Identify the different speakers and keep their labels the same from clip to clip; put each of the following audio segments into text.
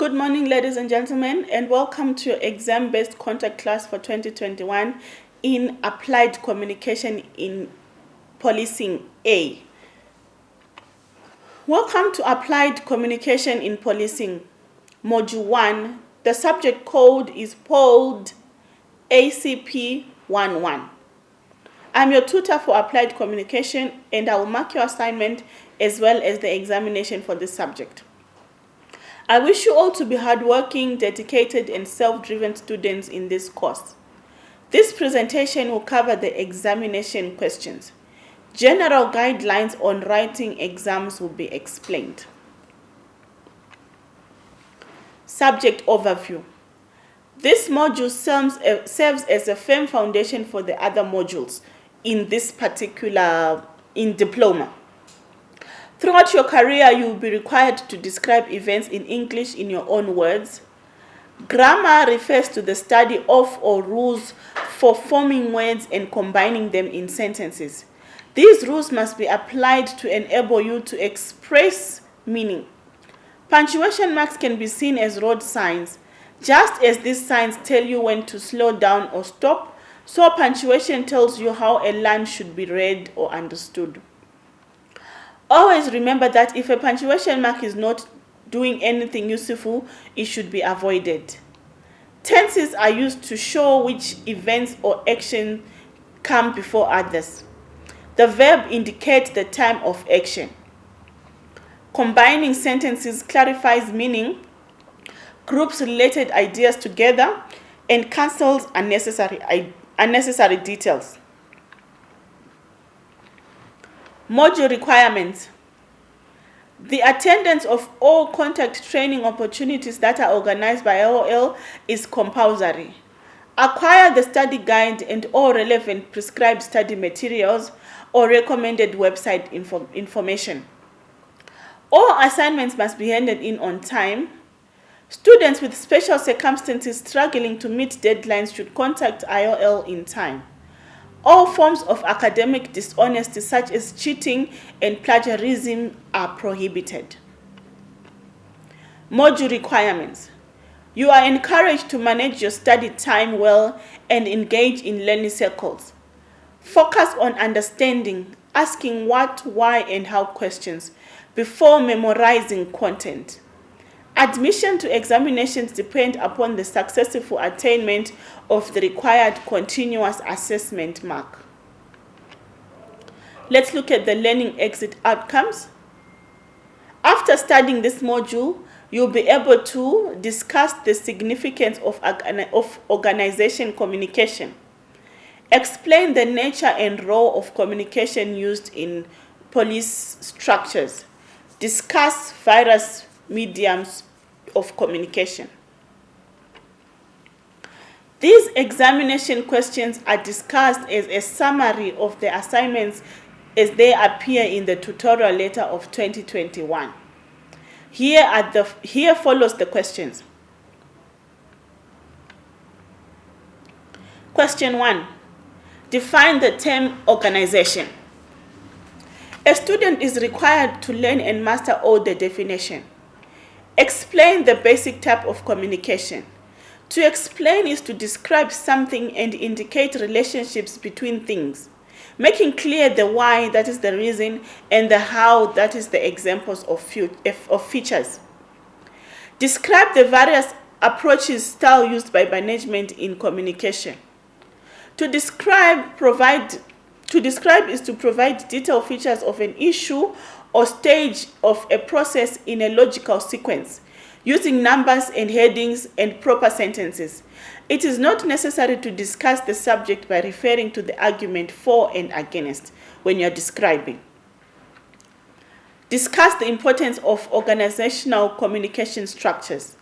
Speaker 1: Good morning, ladies and gentlemen, and welcome to your exam-based contact class for 2021 in Applied Communication in Policing A. Welcome to Applied Communication in Policing, Module 1. The subject code is called Acp11. I'm your tutor for Applied Communication, and I will mark your assignment as well as the examination for this subject. I wish you all to be hardworking, dedicated, and self-driven students in this course. This presentation will cover the examination questions. General guidelines on writing exams will be explained. Subject overview. This module serves as a firm foundation for the other modules in this particular diploma. Throughout your career, you will be required to describe events in English in your own words. Grammar refers to the study of or rules for forming words and combining them in sentences. These rules must be applied to enable you to express meaning. Punctuation marks can be seen as road signs. Just as these signs tell you when to slow down or stop, so punctuation tells you how a line should be read or understood. Always remember that if a punctuation mark is not doing anything useful, it should be avoided. Tenses are used to show which events or actions come before others. The verb indicates the time of action. Combining sentences clarifies meaning, groups related ideas together, and cancels unnecessary details. Module requirements. The attendance of all contact training opportunities that are organized by LOL is compulsory. Acquire the study guide and all relevant prescribed study materials or recommended website information. All assignments must be handed in on time. Students with special circumstances struggling to meet deadlines should contact IOL in time. All forms of academic dishonesty, such as cheating and plagiarism, are prohibited. Module requirements. You are encouraged to manage your study time well and engage in learning circles. Focus on understanding, asking what, why, and how questions before memorizing content. Admission to examinations depend upon the successful attainment of the required continuous assessment mark. Let's look at the learning exit outcomes. After studying this module, you'll be able to discuss the significance of organization communication, explain the nature and role of communication used in police structures, discuss various mediums of communication. These examination questions are discussed as a summary of the assignments as they appear in the tutorial letter of 2021. Here follows the questions. Question 1. Define the term organization. A student is required to learn and master all the definition. Explain the basic type of communication. To explain is to describe something and indicate relationships between things, making clear the why, that is the reason, and the how, that is the examples of features. Describe the various approaches, style used by management in communication. To describe is to provide detailed features of an issue or stage of a process in a logical sequence, using numbers and headings and proper sentences. It is not necessary to discuss the subject by referring to the argument for and against when you're describing. Discuss the importance of organizational communication structures.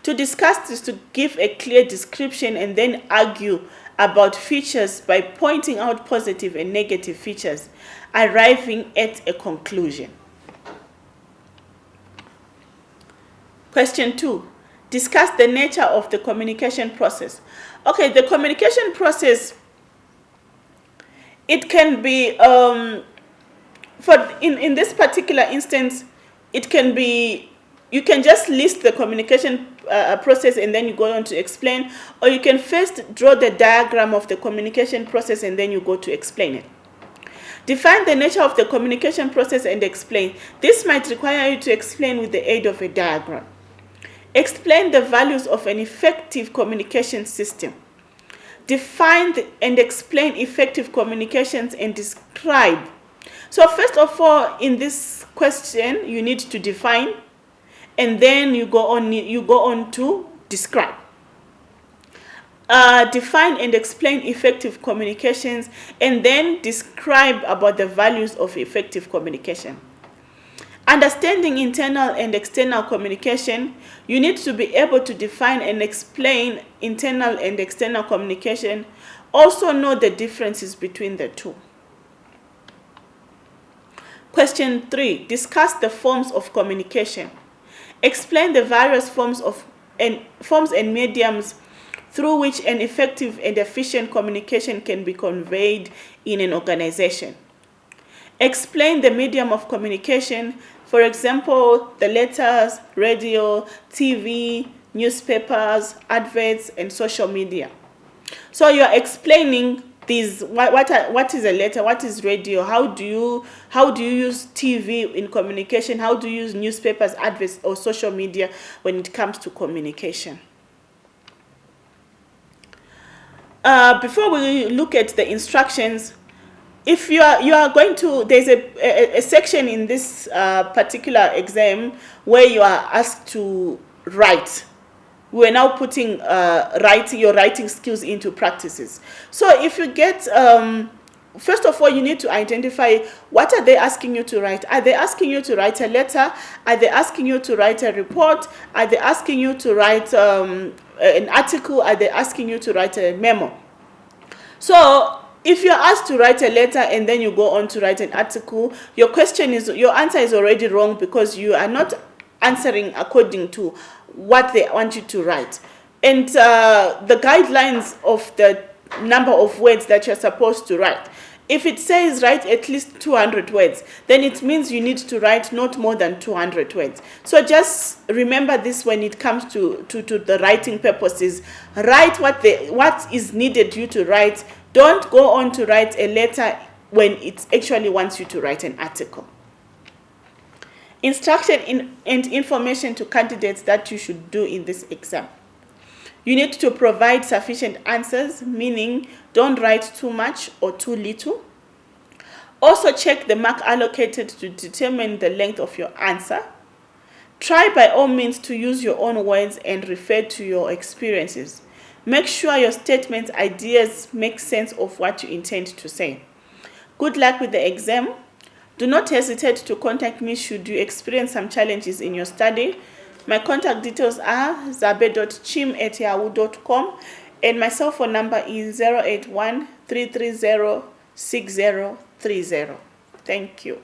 Speaker 1: To discuss is to give a clear description and then argue about features by pointing out positive and negative features, arriving at a conclusion. Question 2. Discuss the nature of the communication process. Okay, the communication process, it can be, in this particular instance, it can be you can just list the communication process and then you go on to explain, or you can first draw the diagram of the communication process and then you go to explain it. Define the nature of the communication process and explain. This might require you to explain with the aid of a diagram. Explain the values of an effective communication system. Define and explain effective communications and describe. So first of all, in this question, you need to define, and then you go on to describe. Define and explain effective communications, and then describe about the values of effective communication. Understanding internal and external communication, you need to be able to define and explain internal and external communication. Also know the differences between the two. Question 3. Discuss the forms of communication. Explain the various forms and mediums through which an effective and efficient communication can be conveyed in an organization. Explain the medium of communication, for example, the letters, radio, TV, newspapers, adverts, and social media. So you are explaining these, what is a letter, what is radio, how do you use TV in communication, how do you use newspapers, adverts, or social media when it comes to communication. Before we look at the instructions, if you are going to, there's a section in this particular exam where you are asked to write. We're now putting your writing skills into practices. So if you get, first of all, you need to identify what are they asking you to write. Are they asking you to write a letter? Are they asking you to write a report? Are they asking you to write an article? Are they asking you to write a memo? So if you're asked to write a letter and then you go on to write an article, your answer is already wrong, because you are not answering according to what they want you to write. And the guidelines of the number of words that you're supposed to write, if it says write at least 200 words, then it means you need to write not more than 200 words. So just remember this when it comes to the writing purposes. Write what is needed you to write. Don't go on to write a letter when it actually wants you to write an article. Instruction and information to candidates that you should do in this exam. You need to provide sufficient answers, meaning don't write too much or too little. Also check the mark allocated to determine the length of your answer. Try by all means to use your own words and refer to your experiences. Make sure your statements, ideas make sense of what you intend to say. Good luck with the exam. Do not hesitate to contact me should you experience some challenges in your study. My contact details are zabe.chim@yahoo.com, and my cell phone number is 081 330 6030. Thank you.